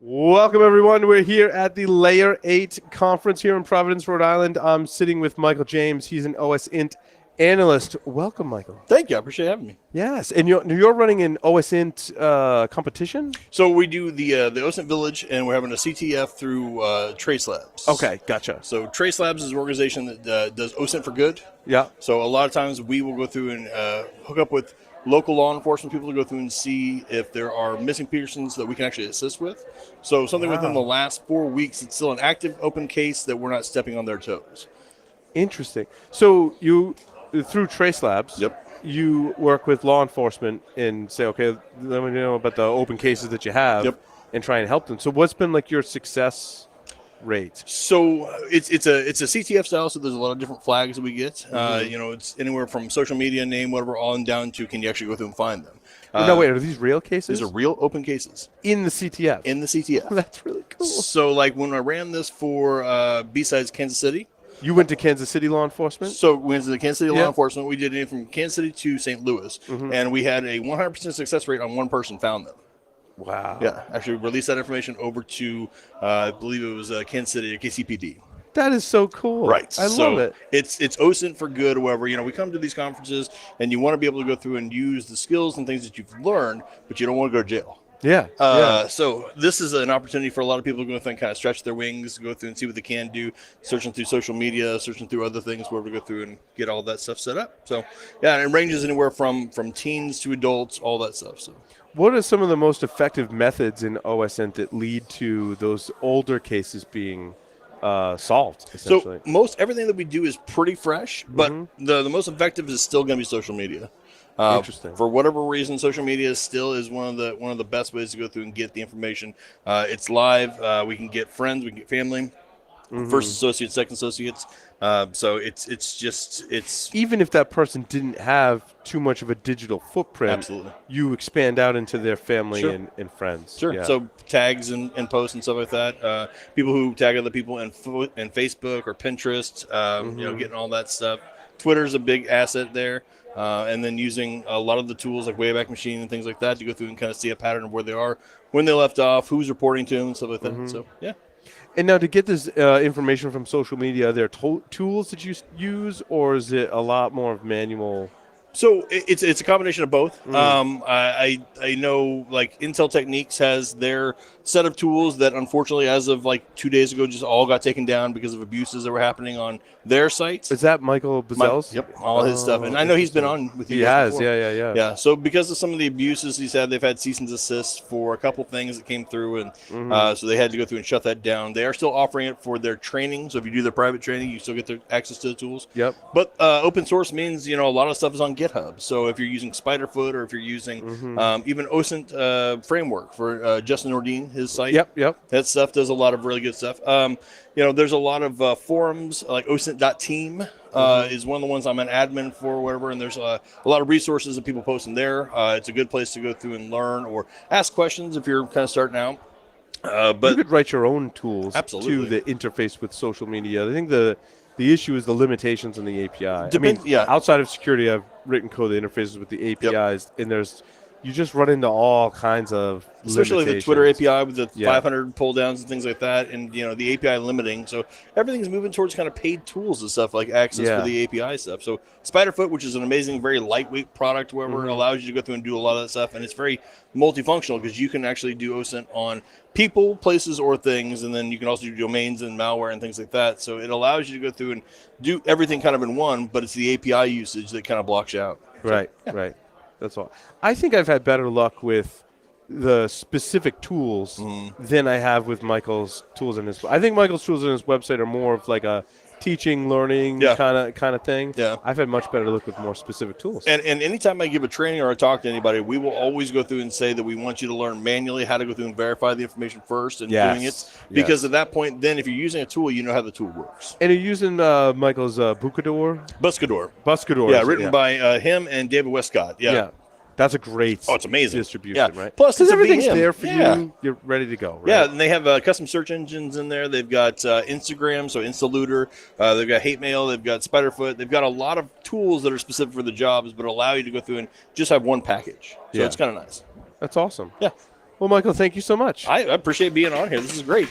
Welcome, everyone. We're here at the Layer 8 conference here in Providence, Rhode Island. I'm sitting with Michael James. He's an OSINT analyst. Welcome, Michael. Thank you. I appreciate having me. Yes, and you're running an OSINT competition? So we do the OSINT Village, and we're having a CTF through Trace Labs. Okay, gotcha. So Trace Labs is an organization that does OSINT for good. Yeah. So a lot of times we will go through and hook up with local law enforcement people to go through and see if there are missing persons that we can actually assist with. So something within the last 4 weeks, it's still an active open case that we're not stepping on their toes. Interesting. So you, through Trace Labs, Yep. you work with law enforcement and say, okay, let me know about the open cases that you have Yep. and try and help them. So what's been like your success rate? So it's a CTF style, so there's a lot of different flags that we get. It's anywhere from social media, name, whatever, on down to can you actually go through and find them. No, wait, are these real cases? These are real open cases in the CTF? in the CTF. That's really cool. So like when I ran this for B-Sides Kansas City, You went to Kansas City law enforcement? so we went to the Kansas City law Yep. enforcement. We did it from Kansas City to St. Louis, and we had a 100% success rate on one person found them. Wow. Yeah, actually released that information over to, I believe it was Kansas City or KCPD. That is so cool. Right. I love it. It's OSINT for good, or whatever. We come to these conferences and you want to be able to go through and use the skills and things that you've learned, but you don't want to go to jail. Yeah. Yeah. So this is an opportunity for a lot of people to go through and kind of stretch their wings, go through and see what they can do, searching through social media, searching through other things, wherever to go through and get all that stuff set up. So yeah, and it ranges anywhere from teens to adults, all that stuff. So What are some of the most effective methods in OSINT that lead to those older cases being solved, essentially? So most everything that we do is pretty fresh, but the most effective is still going to be social media. Interesting. For whatever reason, social media is one of the best ways to go through and get the information. It's live. We can get friends, we can get family, first associates, second associates. So it's Even if that person didn't have too much of a digital footprint, Absolutely. you expand out into their family Sure. and friends. Sure. Yeah. So tags and posts and stuff like that. People who tag other people in Facebook or Pinterest, getting all that stuff. Twitter's a big asset there. And then using a lot of the tools like Wayback Machine and things like that to go through and kind of see a pattern of where they are, when they left off, who's reporting to them, and stuff like that. So, yeah. And now to get this information from social media, are there tools that you use, or is it a lot more of manual? So it's a combination of both. I know like Intel Techniques has their set of tools that unfortunately as of like 2 days ago just all got taken down because of abuses that were happening on their sites. Is that Michael Bazell's? Yep, all his stuff. And I know he's been on with you He guys has, before. yeah. Yeah, so because of some of the abuses he's had, they've had cease and desist for a couple things that came through, and so they had to go through and shut that down. They are still offering it for their training, so if you do their private training, you still get their access to the tools. Yep. But open source means, a lot of stuff is on GitHub. So if you're using Spiderfoot or if you're using even OSINT framework for Justin Ordine, his site. Yep. That stuff does a lot of really good stuff. There's a lot of forums like OSINT.team is one of the ones I'm an admin for, or whatever. And there's a lot of resources that people post in there. It's a good place to go through and learn or ask questions if you're kind of starting out. But you could write your own tools Absolutely. to the interface with social media. I think the issue is the limitations on the API. Yeah. Outside of security, I've written code that interfaces with the APIs, and you just run into all kinds of especially the Twitter limitations. API with the 500 pull downs and things like that, and the API limiting. So everything's moving towards kind of paid tools and stuff like access for the API stuff. So Spiderfoot, which is an amazing, very lightweight product, wherever it allows you to go through and do a lot of that stuff, and it's very multifunctional because you can actually do OSINT on people, places, or things, and then you can also do domains and malware and things like that. So it allows you to go through and do everything kind of in one, but it's the API usage that kind of blocks you out. Right. That's all. I think I've had better luck with the specific tools than I have with Michael's tools in his. I think Michael's tools in his website are more of like a teaching, learning kind of thing. Yeah. I've had much better luck with more specific tools. And anytime I give a training or I talk to anybody, we will always go through and say that we want you to learn manually how to go through and verify the information first and doing it. Because at that point, then if you're using a tool, you know how the tool works. And you're using Michael's Buscador? Buscador. Yeah, written by him and David Westcott. Yeah. That's a great it's amazing distribution, Yeah. right? Plus, Because it's a everything's VM. there for you. You're ready to go, right? Yeah, and they have custom search engines in there. They've got Instagram, so Instalooter. They've got Hate Mail. They've got Spiderfoot. They've got a lot of tools that are specific for the jobs, but allow you to go through and just have one package. So it's kind of nice. That's awesome. Yeah. Well, Michael, thank you so much. I appreciate being on here. This is great.